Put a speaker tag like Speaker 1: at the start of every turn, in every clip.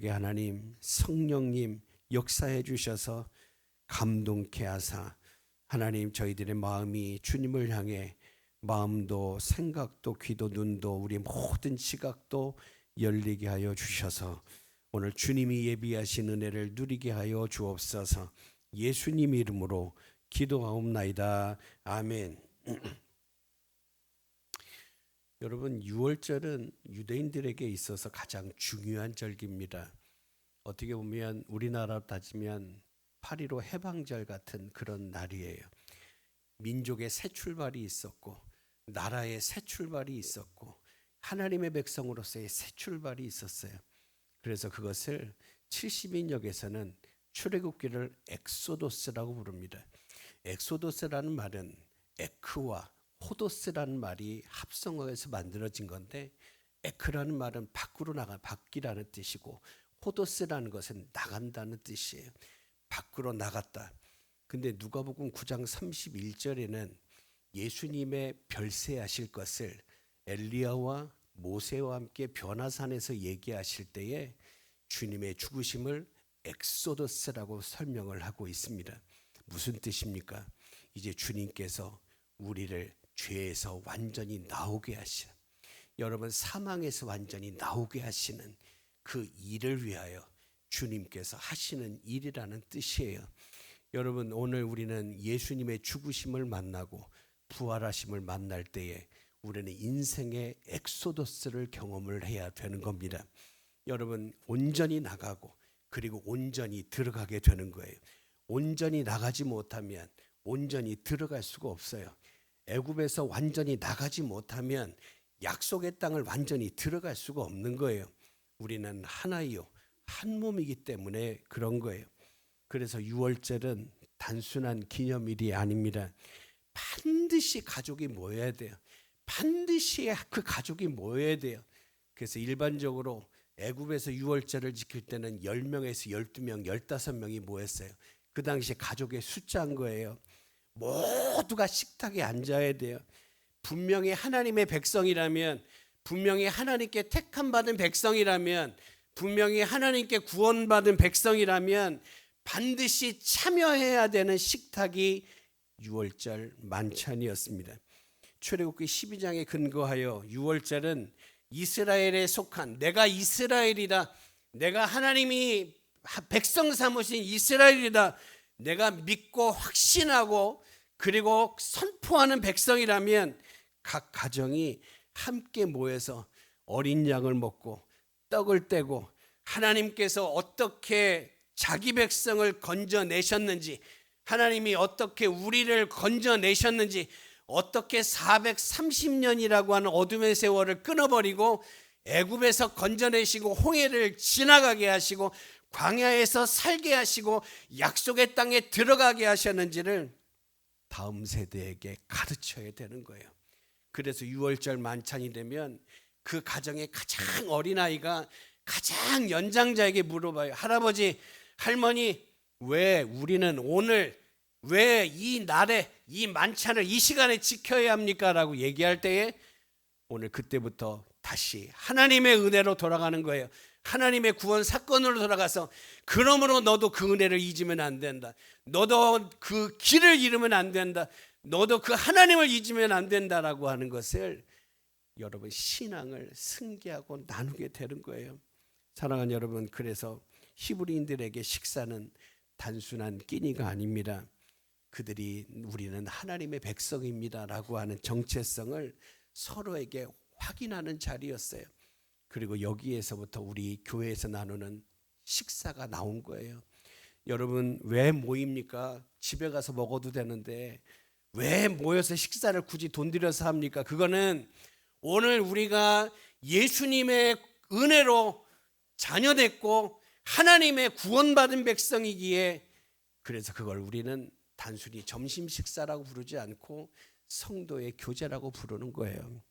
Speaker 1: 저희들에게 하나님 성령님 역사해 주셔서 감동케 하사 하나님 저희들의 마음이 주님을 향해 마음도 생각도 귀도 눈도 우리 모든 시각도 열리게 하여 주셔서 오늘 주님이 예비하신 은혜를 누리게 하여 주옵소서. 예수님 이름으로 기도하옵나이다. 아멘. 여러분, 6월절은 유대인들에게 있어서 가장 중요한 절기입니다. 어떻게 보면 우리나라로 따지면 8.15 해방절 같은 그런 날이에요. 민족의 새 출발이 있었고 나라의 새 출발이 있었고 하나님의 백성으로서의 새 출발이 있었어요. 그래서 그것을 70인역에서는 출애굽기를 엑소도스라고 부릅니다. 엑소도스라는 말은 에크와 호도스라는 말이 합성어에서 만들어진 건데, 에크라는 말은 밖으로 나가 밖이라는 뜻이고 호도스라는 것은 나간다는 뜻이에요. 밖으로 나갔다. 근데 누가복음 9장 31절에는 예수님의 별세하실 것을 엘리야와 모세와 함께 변화산에서 얘기하실 때에 주님의 죽으심을 엑소더스라고 설명을 하고 있습니다. 무슨 뜻입니까? 이제 주님께서 우리를 죄에서 완전히 나오게 하시는, 여러분 사망에서 완전히 나오게 하시는 그 일을 위하여 주님께서 하시는 일이라는 뜻이에요. 여러분, 오늘 우리는 예수님의 죽으심을 만나고 부활하심을 만날 때에 우리는 인생의 엑소더스를 경험을 해야 되는 겁니다. 여러분, 온전히 나가고 그리고 온전히 들어가게 되는 거예요. 온전히 나가지 못하면 온전히 들어갈 수가 없어요. 애굽에서 완전히 나가지 못하면 약속의 땅을 완전히 들어갈 수가 없는 거예요. 우리는 하나요 한 몸이기 때문에 그런 거예요. 그래서 6월절은 단순한 기념일이 아닙니다. 반드시 가족이 모여야 돼요. 반드시 그 가족이 모여야 돼요. 그래서 일반적으로 애굽에서 6월절을 지킬 때는 10명에서 12명, 15명이 모였어요. 그 당시 가족의 숫자인 거예요. 모두가 식탁에 앉아야 돼요. 분명히 하나님의 백성이라면, 분명히 하나님께 택함 받은 백성이라면, 분명히 하나님께 구원받은 백성이라면 반드시 참여해야 되는 식탁이 6월절 만찬이었습니다. 출애굽기 12장에 근거하여 6월절은 이스라엘에 속한, 내가 이스라엘이다, 내가 하나님이 백성 삼으신 이스라엘이다, 내가 믿고 확신하고 그리고 선포하는 백성이라면 각 가정이 함께 모여서 어린 양을 먹고 떡을 떼고 하나님께서 어떻게 자기 백성을 건져내셨는지, 하나님이 어떻게 우리를 건져내셨는지, 어떻게 430년이라고 하는 어둠의 세월을 끊어버리고 애굽에서 건져내시고 홍해를 지나가게 하시고 광야에서 살게 하시고 약속의 땅에 들어가게 하셨는지를 다음 세대에게 가르쳐야 되는 거예요. 그래서 6월절 만찬이 되면 그 가정의 가장 어린아이가 가장 연장자에게 물어봐요. 할아버지, 할머니, 왜 우리는 오늘, 왜 이 날에 이 만찬을 이 시간에 지켜야 합니까? 라고 얘기할 때에 오늘 그때부터 다시 하나님의 은혜로 돌아가는 거예요. 하나님의 구원 사건으로 돌아가서, 그러므로 너도 그 은혜를 잊으면 안 된다. 너도 그 길을 잃으면 안 된다. 너도 그 하나님을 잊으면 안 된다라고 하는 것을 여러분 신앙을 승계하고 나누게 되는 거예요. 사랑하는 여러분, 그래서 히브리인들에게 식사는 단순한 끼니가 아닙니다. 그들이 우리는 하나님의 백성입니다라고 하는 정체성을 서로에게 확인하는 자리였어요. 그리고 여기에서부터 우리 교회에서 나누는 식사가 나온 거예요. 여러분, 왜 모입니까? 집에 가서 먹어도 되는데 왜 모여서 식사를 굳이 돈 들여서 합니까? 그거는 오늘 우리가 예수님의 은혜로 자녀됐고 하나님의 구원받은 백성이기에, 그래서 그걸 우리는 단순히 점심 식사라고 부르지 않고 성도의 교제라고 부르는 거예요.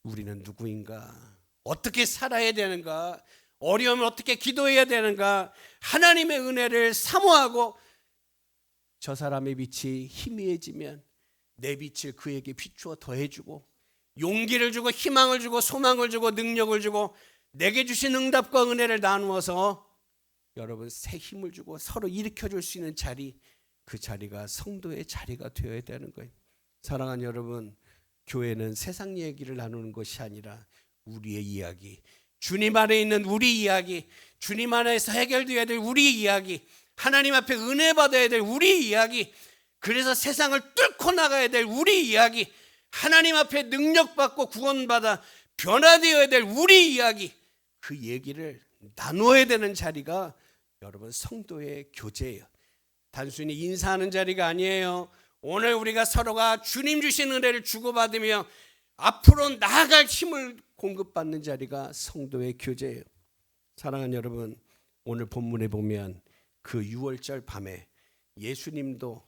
Speaker 1: 우리는 누구인가? 어떻게 살아야 되는가? 어려우면 어떻게 기도해야 되는가? 하나님의 은혜를 사모하고 저 사람의 빛이 희미해지면 내 빛을 그에게 비추어 더해주고 용기를 주고 희망을 주고 소망을 주고 능력을 주고 내게 주신 응답과 은혜를 나누어서 여러분 새 힘을 주고 서로 일으켜줄 수 있는 자리, 그 자리가 성도의 자리가 되어야 되는 거예요. 사랑하는 여러분, 교회는 세상 얘기를 나누는 것이 아니라 우리의 이야기, 주님 안에 있는 우리 이야기, 주님 안에서 해결되어야 될 우리 이야기, 하나님 앞에 은혜 받아야 될 우리 이야기, 그래서 세상을 뚫고 나가야 될 우리 이야기, 하나님 앞에 능력받고 구원받아 변화되어야 될 우리 이야기, 그 얘기를 나누어야 되는 자리가 여러분 성도의 교제예요. 단순히 인사하는 자리가 아니에요. 오늘 우리가 서로가 주님 주신 은혜를 주고받으며 앞으로 나아갈 힘을 공급받는 자리가 성도의 교제예요. 사랑하는 여러분, 오늘 본문에 보면 그 6월절 밤에 예수님도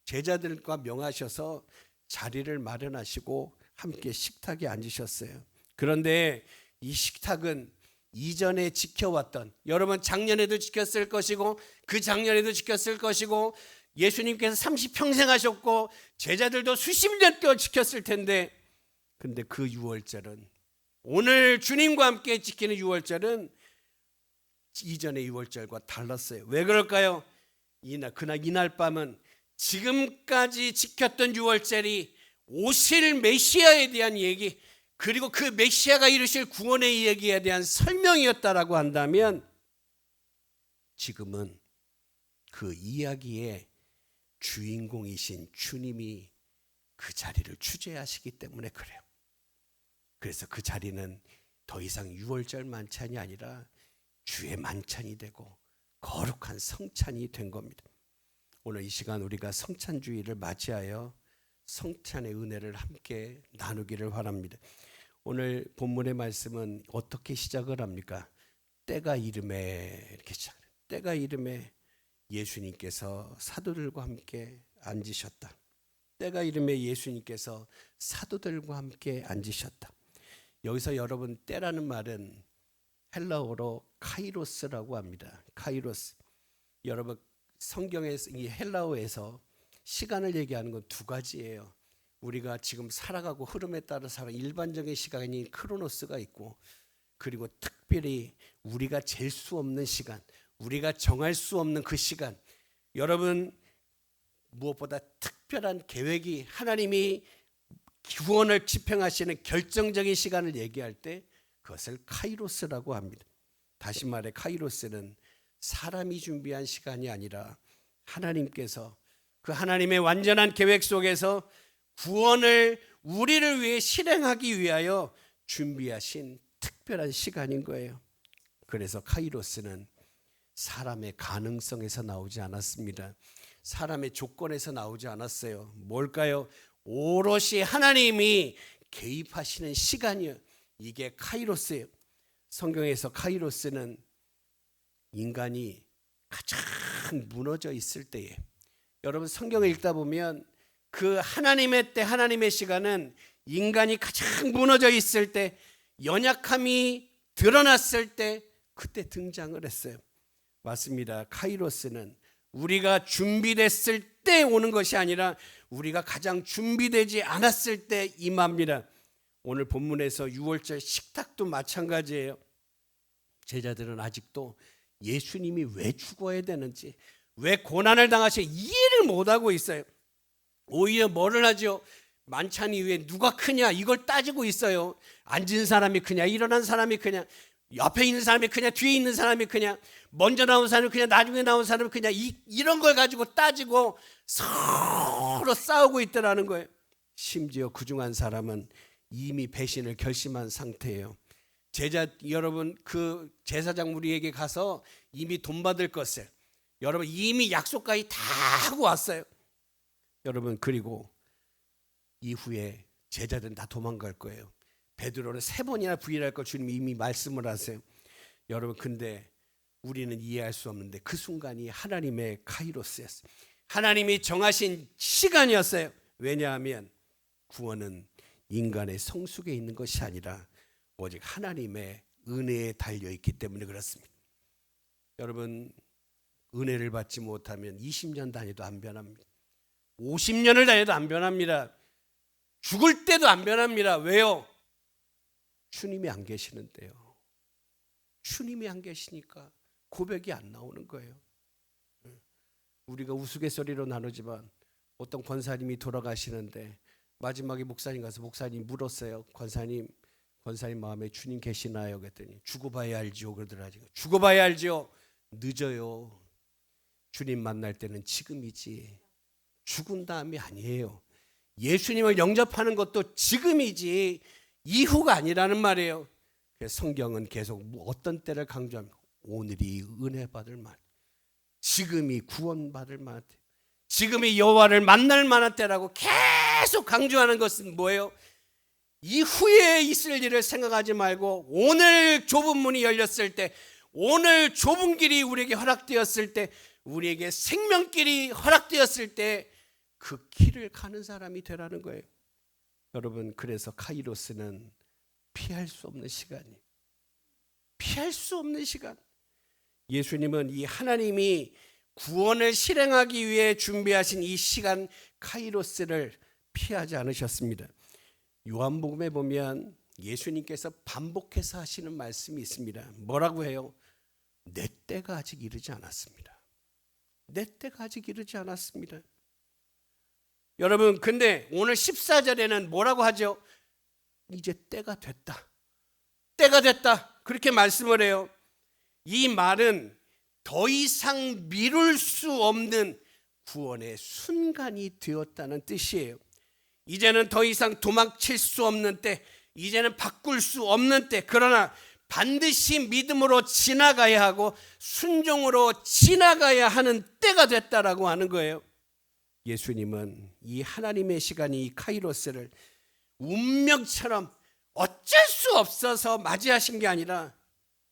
Speaker 1: 제자들과 명하셔서 자리를 마련하시고 함께 식탁에 앉으셨어요. 그런데 이 식탁은 이전에 지켜왔던, 여러분 작년에도 지켰을 것이고 그 작년에도 지켰을 것이고 예수님께서 30평생 하셨고 제자들도 수십 년 동안 지켰을 텐데, 근데 그 6월절은, 오늘 주님과 함께 지키는 6월절은 이전의 6월절과 달랐어요. 왜 그럴까요? 이날 밤은 지금까지 지켰던 6월절이 오실 메시아에 대한 얘기, 그리고 그 메시아가 이루실 구원의 얘기에 대한 설명이었다라고 한다면, 지금은 그 이야기의 주인공이신 주님이 그 자리를 주재하시기 때문에 그래요. 그래서 그 자리는 더 이상 6월절 만찬이 아니라 주의 만찬이 되고 거룩한 성찬이 된 겁니다. 오늘 이 시간 우리가 성찬주의를 맞이하여 성찬의 은혜를 함께 나누기를 바랍니다. 오늘 본문의 말씀은 어떻게 시작을 합니까? 때가 이름에, 이렇게 시작해요. 때가 이름에 예수님께서 사도들과 함께 앉으셨다. 때가 이름에 예수님께서 사도들과 함께 앉으셨다. 여기서 여러분, 때라는 말은 헬라어로 카이로스라고 합니다. 카이로스. 여러분, 성경에서, 이 헬라어에서 시간을 얘기하는 건 두 가지예요. 우리가 지금 살아가고 흐름에 따라 살아가는 일반적인 시간인 크로노스가 있고, 그리고 특별히 우리가 잴 수 없는 시간, 우리가 정할 수 없는 그 시간, 여러분 무엇보다 특별한 계획이, 하나님이 구원을 집행하시는 결정적인 시간을 얘기할 때 그것을 카이로스라고 합니다. 다시 말해 카이로스는 사람이 준비한 시간이 아니라 하나님께서 그 하나님의 완전한 계획 속에서 구원을 우리를 위해 실행하기 위하여 준비하신 특별한 시간인 거예요. 그래서 카이로스는 사람의 가능성에서 나오지 않았습니다. 사람의 조건에서 나오지 않았어요. 뭘까요? 오롯이 하나님이 개입하시는 시간이요, 이게 카이로스예요. 성경에서 카이로스는 인간이 가장 무너져 있을 때에, 여러분 성경을 읽다 보면 그 하나님의 때, 하나님의 시간은 인간이 가장 무너져 있을 때, 연약함이 드러났을 때, 그때 등장을 했어요. 맞습니다. 카이로스는 우리가 준비됐을 때 오는 것이 아니라 우리가 가장 준비되지 않았을 때 임합니다. 오늘 본문에서 6월절 식탁도 마찬가지예요. 제자들은 아직도 예수님이 왜 죽어야 되는지, 왜 고난을 당하시 이해를 못하고 있어요. 오히려 뭐를 하죠? 만찬 이후에 누가 크냐 이걸 따지고 있어요. 앉은 사람이 크냐, 일어난 사람이 크냐, 옆에 있는 사람이 크냐, 뒤에 있는 사람이 크냐, 먼저 나온 사람이 크냐, 나중에 나온 사람이 크냐, 이런 걸 가지고 따지고 서로 싸우고 있더라는 거예요. 심지어 그중 한 사람은 이미 배신을 결심한 상태예요. 여러분, 그 제사장 무리에게 가서 이미 돈 받을 것을, 여러분 이미 약속까지 다 하고 왔어요. 여러분, 그리고 이후에 제자들은 다 도망갈 거예요. 베드로는 3번이나 부인할 걸 주님이 이미 말씀을 하세요. 여러분, 근데 우리는 이해할 수 없는데 그 순간이 하나님의 카이로스였어요. 하나님이 정하신 시간이었어요. 왜냐하면 구원은 인간의 성숙에 있는 것이 아니라 오직 하나님의 은혜에 달려있기 때문에 그렇습니다. 여러분, 은혜를 받지 못하면 20년 다녀도 안 변합니다. 50년을 다녀도 안 변합니다. 죽을 때도 안 변합니다. 왜요? 주님이 안 계시는데요. 주님이 안 계시니까 고백이 안 나오는 거예요. 우리가 우스갯소리로 나누지만 어떤 권사님이 돌아가시는데 마지막에 목사님 가서 목사님 물었어요. 권사님 마음에 주님 계시나요? 그랬더니 죽어봐야 알지요 그러더라고요. 죽어봐야 알지요. 늦어요. 주님 만날 때는 지금이지 죽은 다음이 아니에요. 예수님을 영접하는 것도 지금이지 이후가 아니라는 말이에요. 그래서 성경은 계속 어떤 때를 강조합니다. 오늘이 은혜 받을 만, 지금이 구원받을 만, 지금이 여호와를 만날 만한 때라고 계속 강조하는 것은 뭐예요? 이후에 있을 일을 생각하지 말고 오늘 좁은 문이 열렸을 때, 오늘 좁은 길이 우리에게 허락되었을 때, 우리에게 생명길이 허락되었을 때 그 길을 가는 사람이 되라는 거예요. 여러분, 그래서 카이로스는 피할 수 없는 시간이에요. 피할 수 없는 시간. 예수님은 이 하나님이 구원을 실행하기 위해 준비하신 이 시간 카이로스를 피하지 않으셨습니다. 요한복음에 보면 예수님께서 반복해서 하시는 말씀이 있습니다. 뭐라고 해요? 내 때가 아직 이르지 않았습니다. 내 때가 아직 이르지 않았습니다. 여러분, 근데 오늘 14절에는 뭐라고 하죠? 이제 때가 됐다. 때가 됐다. 그렇게 말씀을 해요. 이 말은 더 이상 미룰 수 없는 구원의 순간이 되었다는 뜻이에요. 이제는 더 이상 도망칠 수 없는 때, 이제는 바꿀 수 없는 때, 그러나 반드시 믿음으로 지나가야 하고 순종으로 지나가야 하는 때가 됐다라고 하는 거예요. 예수님은 이 하나님의 시간이 이 카이로스를 운명처럼 어쩔 수 없어서 맞이하신 게 아니라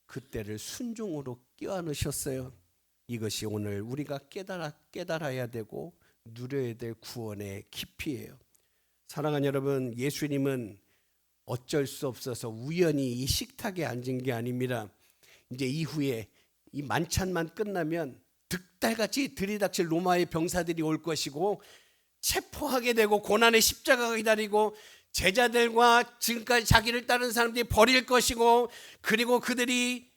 Speaker 1: 그때를 순종으로 껴안으셨어요. 이것이 오늘 우리가 깨달아야 되고 누려야 될 구원의 깊이예요. 사랑하는 여러분, 예수님은 어쩔 수 없어서 우연히 이 식탁에 앉은 게 아닙니다. 이제 이후에 이 만찬만 끝나면 득달같이 들이닥칠 로마의 병사들이 올 것이고 체포하게 되고 고난의 십자가가 기다리고 제자들과 지금까지 자기를 따르는 사람들이 버릴 것이고 그리고 그들이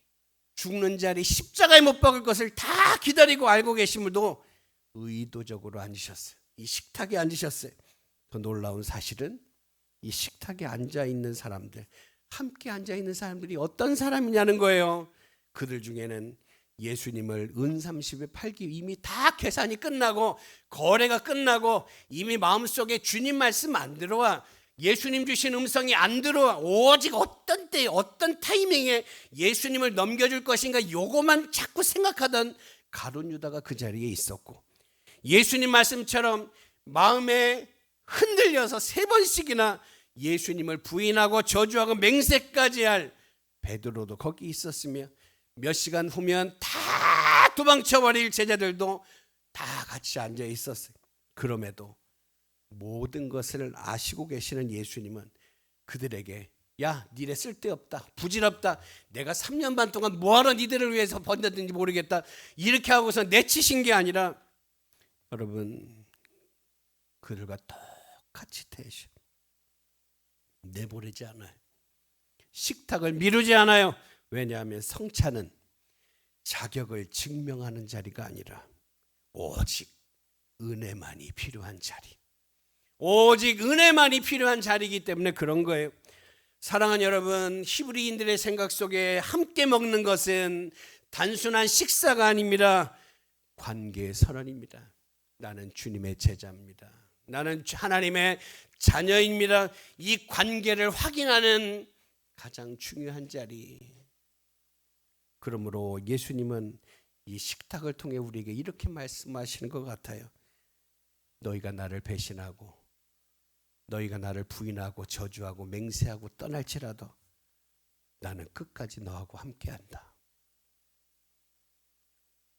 Speaker 1: 죽는 자리 십자가에 못 박을 것을 다 기다리고 알고 계신 분도 의도적으로 앉으셨어요. 이 식탁에 앉으셨어요. 더 놀라운 사실은 이 식탁에 앉아있는 사람들, 함께 앉아있는 사람들이 어떤 사람이냐는 거예요. 그들 중에는 예수님을 은30에 팔기 이미 다 계산이 끝나고 거래가 끝나고 이미 마음속에 주님 말씀 안 들어와, 예수님 주신 음성이 안 들어와, 오직 어떤 때 어떤 타이밍에 예수님을 넘겨줄 것인가 요거만 자꾸 생각하던 가룟 유다가 그 자리에 있었고, 예수님 말씀처럼 마음에 흔들려서 3번씩이나 예수님을 부인하고 저주하고 맹세까지 할 베드로도 거기 있었으며, 몇 시간 후면 다 도망쳐버릴 제자들도 다 같이 앉아 있었어요. 그럼에도 모든 것을 아시고 계시는 예수님은 그들에게 야, 니네 쓸데없다, 부질없다, 내가 3년 반 동안 뭐하러 니들을 위해서 번졌는지 모르겠다, 이렇게 하고서 내치신 게 아니라 여러분 그들과 똑같이 대하셔. 내보내지 않아요. 식탁을 미루지 않아요. 왜냐하면 성찬은 자격을 증명하는 자리가 아니라 오직 은혜만이 필요한 자리, 오직 은혜만이 필요한 자리이기 때문에 그런 거예요. 사랑하는 여러분, 히브리인들의 생각 속에 함께 먹는 것은 단순한 식사가 아닙니다. 관계의 선언입니다. 나는 주님의 제자입니다. 나는 하나님의 자녀입니다. 이 관계를 확인하는 가장 중요한 자리. 그러므로 예수님은 이 식탁을 통해 우리에게 이렇게 말씀하시는 것 같아요. 너희가 나를 배신하고 너희가 나를 부인하고 저주하고 맹세하고 떠날지라도 나는 끝까지 너하고 함께한다.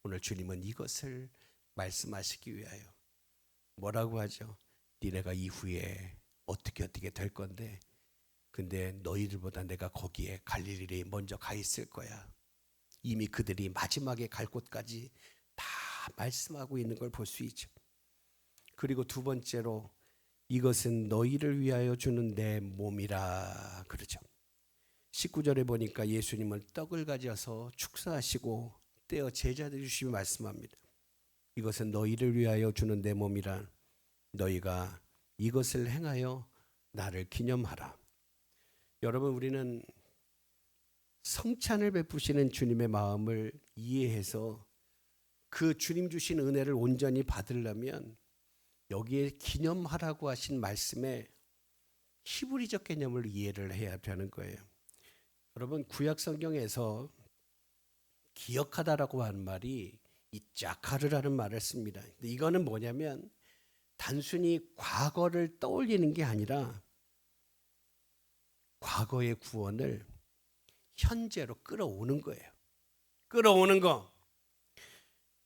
Speaker 1: 오늘 주님은 이것을 말씀하시기 위하여 뭐라고 하죠? 니네가 이후에 어떻게 될 건데, 근데 너희들보다 내가 거기에 갈릴리에 먼저 가 있을 거야. 이미 그들이 마지막에 갈 곳까지 다 말씀하고 있는 걸 볼 수 있죠. 그리고 두 번째로 이것은 너희를 위하여 주는 내 몸이라 그러죠. 19절에 보니까 예수님은 떡을 가져서 축사하시고 떼어 제자들 주시며 말씀합니다. 이것은 너희를 위하여 주는 내 몸이라. 너희가 이것을 행하여 나를 기념하라. 여러분, 우리는 성찬을 베푸시는 주님의 마음을 이해해서 그 주님 주신 은혜를 온전히 받으려면 여기에 기념하라고 하신 말씀에 히브리적 개념을 이해를 해야 되는 거예요. 여러분, 구약 성경에서 기억하다라고 하는 말이 이 자카르라는 말을 씁니다. 근데 이거는 뭐냐면 단순히 과거를 떠올리는 게 아니라 과거의 구원을 현재로 끌어오는 거예요. 끌어오는 거.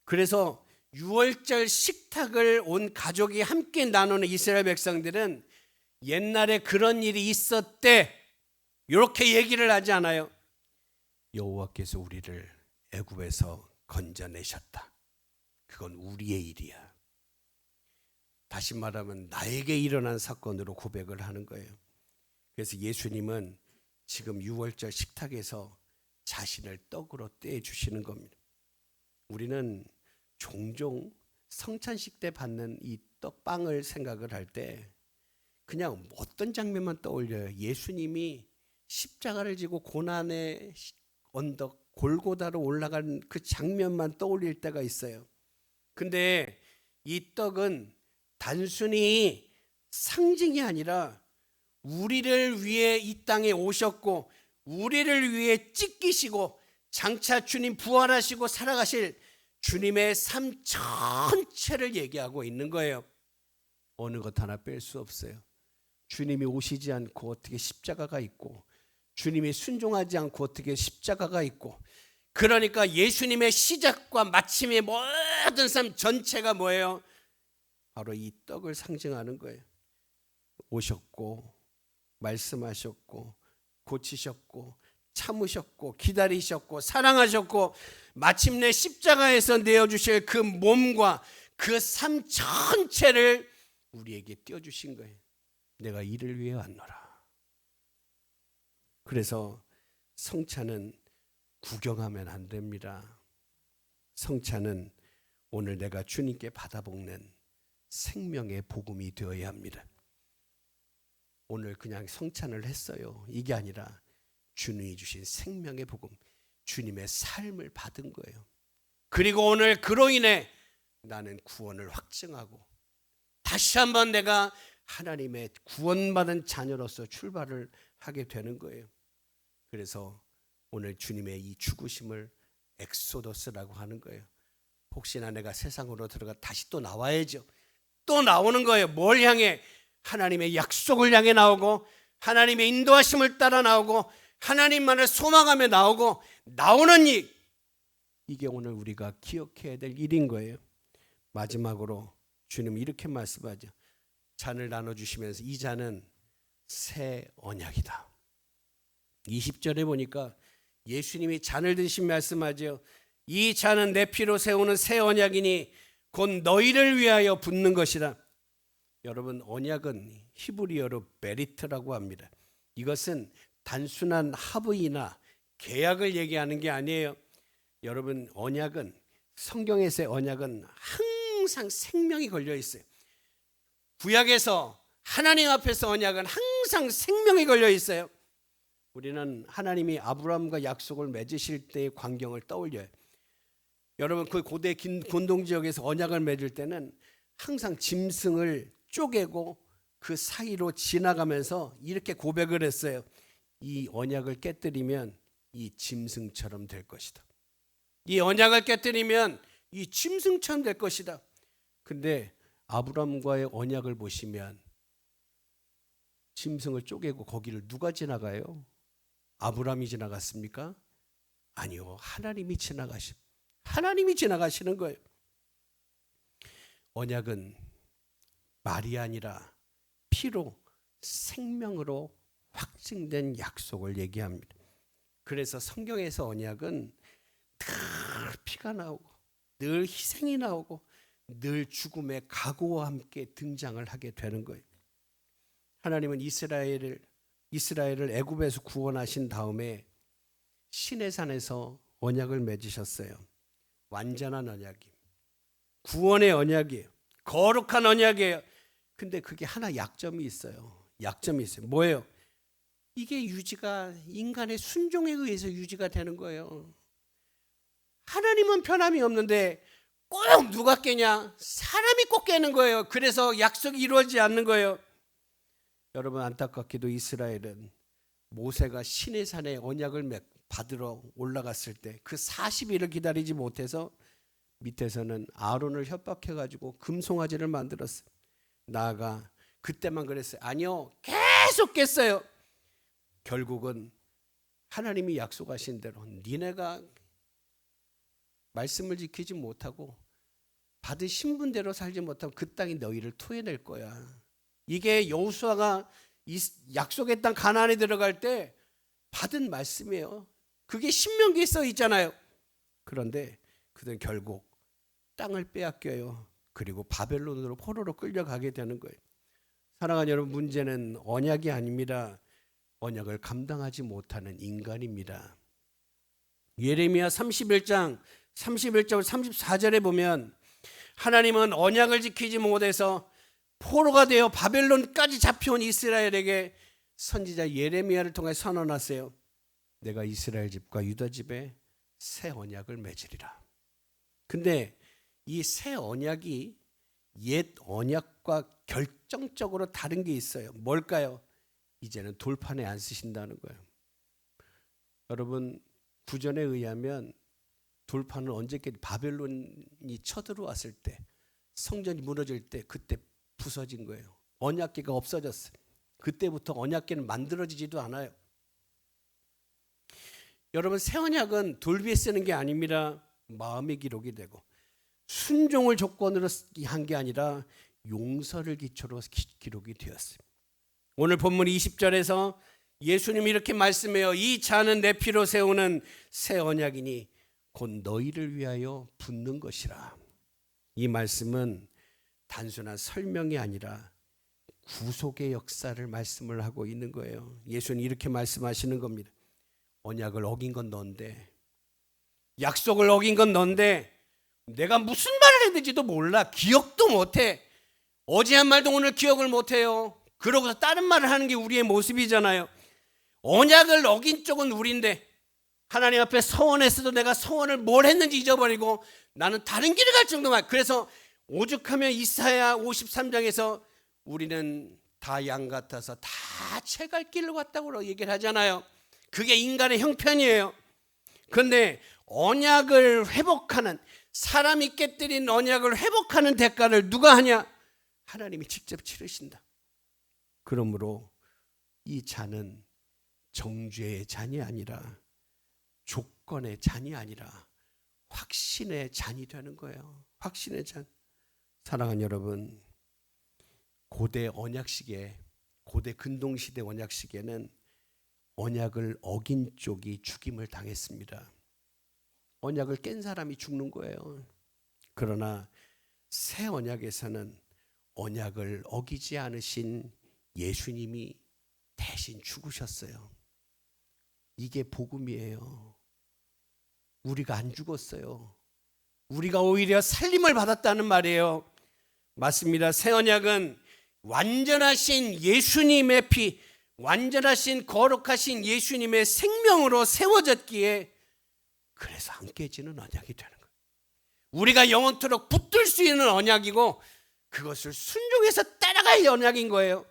Speaker 1: 그래서 유월절 식탁을 온 가족이 함께 나누는 이스라엘 백성들은 옛날에 그런 일이 있었대 이렇게 얘기를 하지 않아요. 여호와께서 우리를 애굽에서 건져내셨다. 그건 우리의 일이야. 다시 말하면 나에게 일어난 사건으로 고백을 하는 거예요. 그래서 예수님은 지금 유월절 식탁에서 자신을 떡으로 떼주시는 겁니다. 우리는 종종 성찬식 때 받는 이 떡빵을 생각을 할 때 그냥 어떤 장면만 떠올려요. 예수님이 십자가를 지고 고난의 언덕 골고다로 올라간 그 장면만 떠올릴 때가 있어요. 근데 이 떡은 단순히 상징이 아니라 우리를 위해 이 땅에 오셨고 우리를 위해 찢기시고 장차 주님 부활하시고 살아가실 주님의 삶 전체를 얘기하고 있는 거예요. 어느 것 하나 뺄 수 없어요. 주님이 오시지 않고 어떻게 십자가가 있고 주님이 순종하지 않고 어떻게 십자가가 있고, 그러니까 예수님의 시작과 마침의 모든 삶 전체가 뭐예요? 바로 이 떡을 상징하는 거예요. 오셨고 말씀하셨고 고치셨고 참으셨고 기다리셨고 사랑하셨고 마침내 십자가에서 내어주실 그 몸과 그 삶 전체를 우리에게 띄워주신 거예요. 내가 이를 위해 왔노라. 그래서 성찬은 구경하면 안 됩니다. 성찬은 오늘 내가 주님께 받아먹는 생명의 복음이 되어야 합니다. 오늘 그냥 성찬을 했어요. 이게 아니라 주님이 주신 생명의 복음, 주님의 삶을 받은 거예요. 그리고 오늘 그로 인해 나는 구원을 확증하고 다시 한번 내가 하나님의 구원받은 자녀로서 출발을 하게 되는 거예요. 그래서 오늘 주님의 이 죽으심을 엑소더스라고 하는 거예요. 혹시나 내가 세상으로 들어가 다시 또 나와야죠. 또 나오는 거예요. 뭘 향해? 하나님의 약속을 향해 나오고 하나님의 인도하심을 따라 나오고 하나님만을 소망하며 나오고 나오는 일, 이게 오늘 우리가 기억해야 될 일인 거예요. 마지막으로 주님이 이렇게 말씀하죠. 잔을 나눠주시면서 이 잔은 새 언약이다. 20절에 보니까 예수님이 잔을 드신 말씀하죠. 이 잔은 내 피로 세우는 새 언약이니 곧 너희를 위하여 붓는 것이다. 여러분, 언약은 히브리어로 베리트라고 합니다. 이것은 단순한 합의나 계약을 얘기하는 게 아니에요. 여러분, 언약은, 성경에서의 언약은 항상 생명이 걸려 있어요. 구약에서 하나님 앞에서 언약은 항상 생명이 걸려 있어요. 우리는 하나님이 아브라함과 약속을 맺으실 때의 광경을 떠올려요. 여러분, 그 고대 근동 지역에서 언약을 맺을 때는 항상 짐승을 쪼개고 그 사이로 지나가면서 이렇게 고백을 했어요. 이 언약을 깨뜨리면 이 짐승처럼 될 것이다. 이 언약을 깨뜨리면 이 짐승처럼 될 것이다. 근데 아브라함과의 언약을 보시면 짐승을 쪼개고 거기를 누가 지나가요? 아브라함이 지나갔습니까? 아니요, 하나님이 지나가시는 거예요. 언약은 말이 아니라 피로, 생명으로 확증된 약속을 얘기합니다. 그래서 성경에서 언약은 늘 피가 나오고 늘 희생이 나오고 늘 죽음의 각오와 함께 등장을 하게 되는 거예요. 하나님은 이스라엘을 이스라엘을 애굽에서 구원하신 다음에 시내산에서 언약을 맺으셨어요. 완전한 언약이, 구원의 언약이에요. 거룩한 언약이에요. 근데 그게 하나 약점이 있어요. 뭐예요? 이게 유지가 인간의 순종에 의해서 유지가 되는 거예요. 하나님은 변함이 없는데 꼭 누가 깨냐? 사람이 꼭 깨는 거예요. 그래서 약속이 이루어지지 않는 거예요. 여러분, 안타깝게도 이스라엘은 모세가 시내산에 언약을 받으러 올라갔을 때 그 40일을 기다리지 못해서 밑에서는 아론을 협박해가지고 금송아지를 만들었어요. 나아가 그때만 그랬어요. 아니요, 계속 깼어요. 결국은 하나님이 약속하신 대로 니네가 말씀을 지키지 못하고 받은 신분대로 살지 못하면 그 땅이 너희를 토해낼 거야. 이게 여호수아가 약속의 땅 가나안에 들어갈 때 받은 말씀이에요. 그게 신명기에 써 있잖아요. 그런데 그들은 결국 땅을 빼앗겨요. 그리고 바벨론으로 포로로 끌려가게 되는 거예요. 사랑하는 여러분, 문제는 언약이 아닙니다. 언약을 감당하지 못하는 인간입니다. 예레미야 31장 31절 34절에 보면 하나님은 언약을 지키지 못해서 포로가 되어 바벨론까지 잡혀온 이스라엘에게 선지자 예레미야를 통해 선언하세요. 내가 이스라엘 집과 유다 집에 새 언약을 맺으리라. 근데 이 새 언약이 옛 언약과 결정적으로 다른 게 있어요. 뭘까요? 이제는 돌판에 안 쓰신다는 거예요. 여러분, 구전에 의하면 돌판은 언제까지 바벨론이 쳐들어왔을 때, 성전이 무너질 때 그때 부서진 거예요. 언약궤가 없어졌어요. 그때부터 언약궤는 만들어지지도 않아요. 여러분, 새 언약은 돌 위에 쓰는 게 아닙니다. 마음의 기록이 되고 순종을 조건으로 한 게 아니라 용서를 기초로 기록이 되었어요. 오늘 본문 20절에서 예수님이 이렇게 말씀해요. 이 잔은 내 피로 세우는 새 언약이니 곧 너희를 위하여 붓는 것이라. 이 말씀은 단순한 설명이 아니라 구속의 역사를 말씀을 하고 있는 거예요. 예수는 이렇게 말씀하시는 겁니다. 언약을 어긴 건 넌데, 약속을 어긴 건 넌데 내가 무슨 말을 했는지도 몰라. 기억도 못해. 어제 한 말도 오늘 기억을 못해요. 그러고서 다른 말을 하는 게 우리의 모습이잖아요. 언약을 어긴 쪽은 우리인데 하나님 앞에 서원했어도 내가 서원을 뭘 했는지 잊어버리고 나는 다른 길을 갈 정도만. 그래서 오죽하면 이사야 53장에서 우리는 다 양 같아서 다 채갈 길로 갔다고 얘기를 하잖아요. 그게 인간의 형편이에요. 그런데 언약을 회복하는, 사람이 깨뜨린 언약을 회복하는 대가를 누가 하냐? 하나님이 직접 치르신다. 그러므로 이 잔은 정죄의 잔이 아니라, 조건의 잔이 아니라 확신의 잔이 되는 거예요. 확신의 잔. 사랑하는 여러분, 고대 언약식에, 고대 근동시대 언약식에는 언약을 어긴 쪽이 죽임을 당했습니다. 언약을 깬 사람이 죽는 거예요. 그러나 새 언약에서는 언약을 어기지 않으신 예수님이 대신 죽으셨어요. 이게 복음이에요. 우리가 안 죽었어요. 우리가 오히려 살림을 받았다는 말이에요. 맞습니다. 새 언약은 완전하신 예수님의 피, 완전하신 거룩하신 예수님의 생명으로 세워졌기에 그래서 안 깨지는 언약이 되는 거예요. 우리가 영원토록 붙들 수 있는 언약이고 그것을 순종해서 따라갈 언약인 거예요.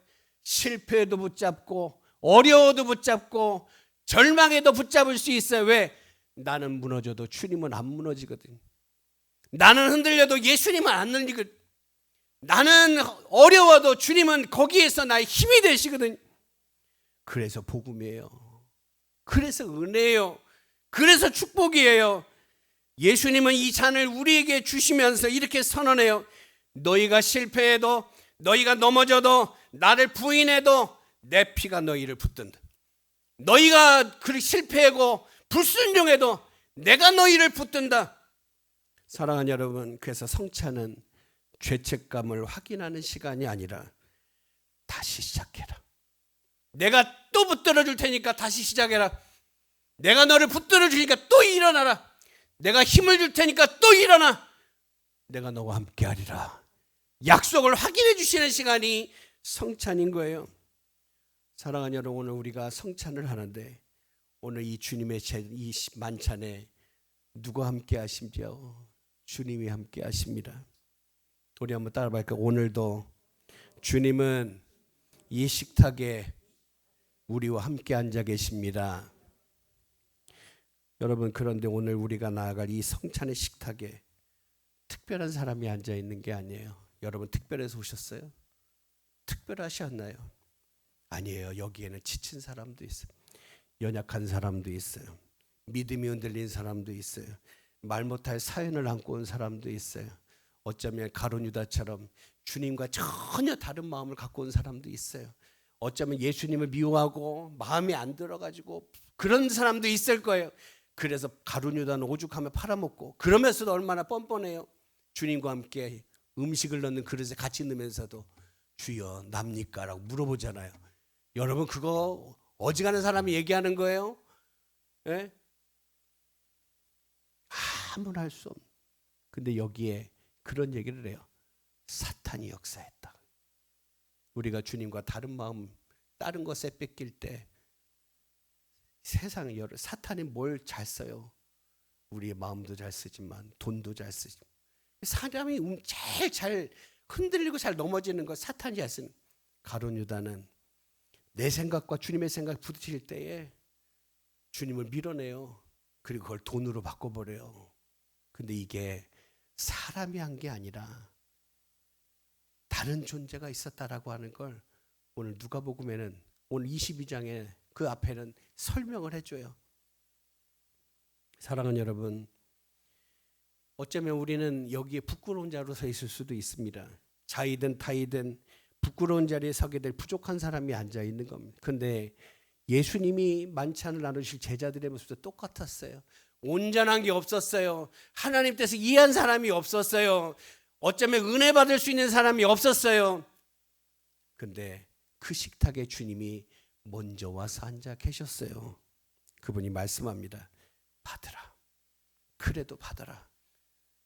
Speaker 1: 실패해도 붙잡고 어려워도 붙잡고 절망해도 붙잡을 수 있어요. 왜? 나는 무너져도 주님은 안 무너지거든. 나는 흔들려도 예수님은 안 흔들리거든. 나는 어려워도 주님은 거기에서 나의 힘이 되시거든. 그래서 복음이에요. 그래서 은혜예요. 그래서 축복이에요. 예수님은 이 잔을 우리에게 주시면서 이렇게 선언해요. 너희가 실패해도, 너희가 넘어져도, 나를 부인해도 내 피가 너희를 붙든다. 너희가 실패하고 불순종해도 내가 너희를 붙든다. 사랑하는 여러분, 그래서 성찬은 죄책감을 확인하는 시간이 아니라 다시 시작해라. 내가 또 붙들어 줄 테니까 다시 시작해라. 내가 너를 붙들어 주니까 또 일어나라. 내가 힘을 줄 테니까 또 일어나. 내가 너와 함께 하리라. 약속을 확인해 주시는 시간이 성찬인 거예요. 사랑하는 여러분, 오늘 우리가 성찬을 하는데 오늘 이 주님의 이 만찬에 누가 함께 하심지요? 주님이 함께 하십니다. 우리 한번 따라 볼까요? 오늘도 주님은 이 식탁에 우리와 함께 앉아 계십니다. 여러분, 그런데 오늘 우리가 나아갈 이 성찬의 식탁에 특별한 사람이 앉아 있는 게 아니에요. 여러분, 특별해서 오셨어요? 특별하셨나요? 아니에요. 여기에는 지친 사람도 있어요. 연약한 사람도 있어요. 믿음이 흔들린 사람도 있어요. 말 못할 사연을 안고 온 사람도 있어요. 어쩌면 가룟 유다처럼 주님과 전혀 다른 마음을 갖고 온 사람도 있어요. 어쩌면 예수님을 미워하고 마음이 안 들어가지고 그런 사람도 있을 거예요. 그래서 가룟 유다는 오죽하면 팔아먹고, 그러면서도 얼마나 뻔뻔해요. 주님과 함께 음식을 넣는 그릇에 같이 넣으면서도 주여 납니까? 라고 물어보잖아요. 여러분, 그거 어지간한 사람이 얘기하는 거예요. 예? 아무나 할 수 없는. 근데 여기에 그런 얘기를 해요. 사탄이 역사했다. 우리가 주님과 다른 마음, 다른 것에 뺏길 때 세상에 사탄이 뭘 잘 써요? 우리의 마음도 잘 쓰지만 돈도 잘 쓰지만, 사람이 제일 잘 흔들리고 잘 넘어지는 거 사탄이 잘 쓰는. 가룟 유다는 내 생각과 주님의 생각 부딪힐 때에 주님을 밀어내요. 그리고 그걸 돈으로 바꿔버려요. 근데 이게 사람이 한 게 아니라 다른 존재가 있었다라고 하는 걸 오늘 누가복음에는, 오늘 22장에 그 앞에는 설명을 해줘요. 사랑하는 여러분, 어쩌면 우리는 여기에 부끄러운 자로 서 있을 수도 있습니다. 자이든 타이든 부끄러운 자리에 서게 될 부족한 사람이 앉아 있는 겁니다. 그런데 예수님이 만찬을 나누실 제자들의 모습도 똑같았어요. 온전한 게 없었어요. 하나님 뜻을 이해한 사람이 없었어요. 어쩌면 은혜 받을 수 있는 사람이 없었어요. 근데 그 식탁에 주님이 먼저 와서 앉아 계셨어요. 그분이 말씀합니다. 받으라. 그래도 받아라.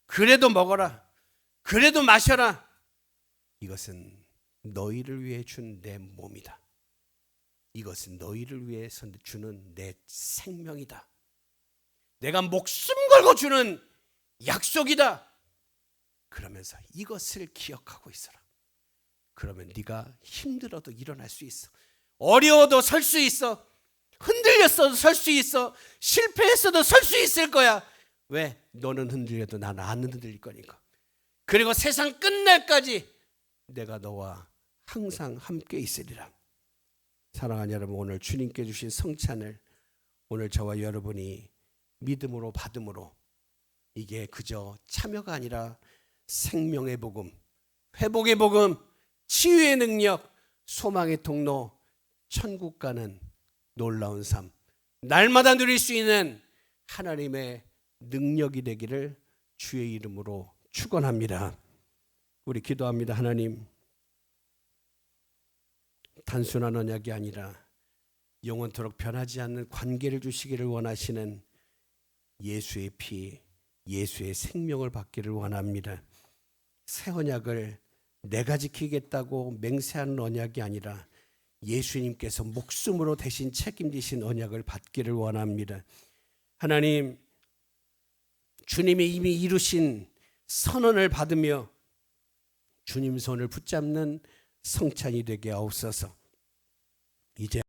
Speaker 1: 그래도 먹어라. 그래도 마셔라. 이것은 너희를 위해 준 내 몸이다. 이것은 너희를 위해서 주는 내 생명이다. 내가 목숨 걸고 주는 약속이다. 그러면서 이것을 기억하고 있어라. 그러면 네가 힘들어도 일어날 수 있어. 어려워도 설 수 있어. 흔들렸어도 설 수 있어. 실패했어도 설 수 있을 거야. 왜? 너는 흔들려도 나는 안 흔들릴 거니까. 그리고 세상 끝날까지 내가 너와 항상 함께 있으리라. 사랑하는 여러분, 오늘 주님께 주신 성찬을 오늘 저와 여러분이 믿음으로 받음으로, 이게 그저 참여가 아니라 생명의 복음, 회복의 복음, 치유의 능력, 소망의 통로, 천국 가는 놀라운 삶, 날마다 누릴 수 있는 하나님의 능력이 되기를 주의 이름으로 축원합니다. 우리 기도합니다. 하나님, 단순한 언약이 아니라 영원토록 변하지 않는 관계를 주시기를 원하시는 예수의 피, 예수의 생명을 받기를 원합니다. 새 언약을 내가 지키겠다고 맹세하는 언약이 아니라 예수님께서 목숨으로 대신 책임지신 언약을 받기를 원합니다. 하나님, 주님이 이미 이루신 선언을 받으며 주님 손을 붙잡는 성찬이 되게 하옵소서. 이제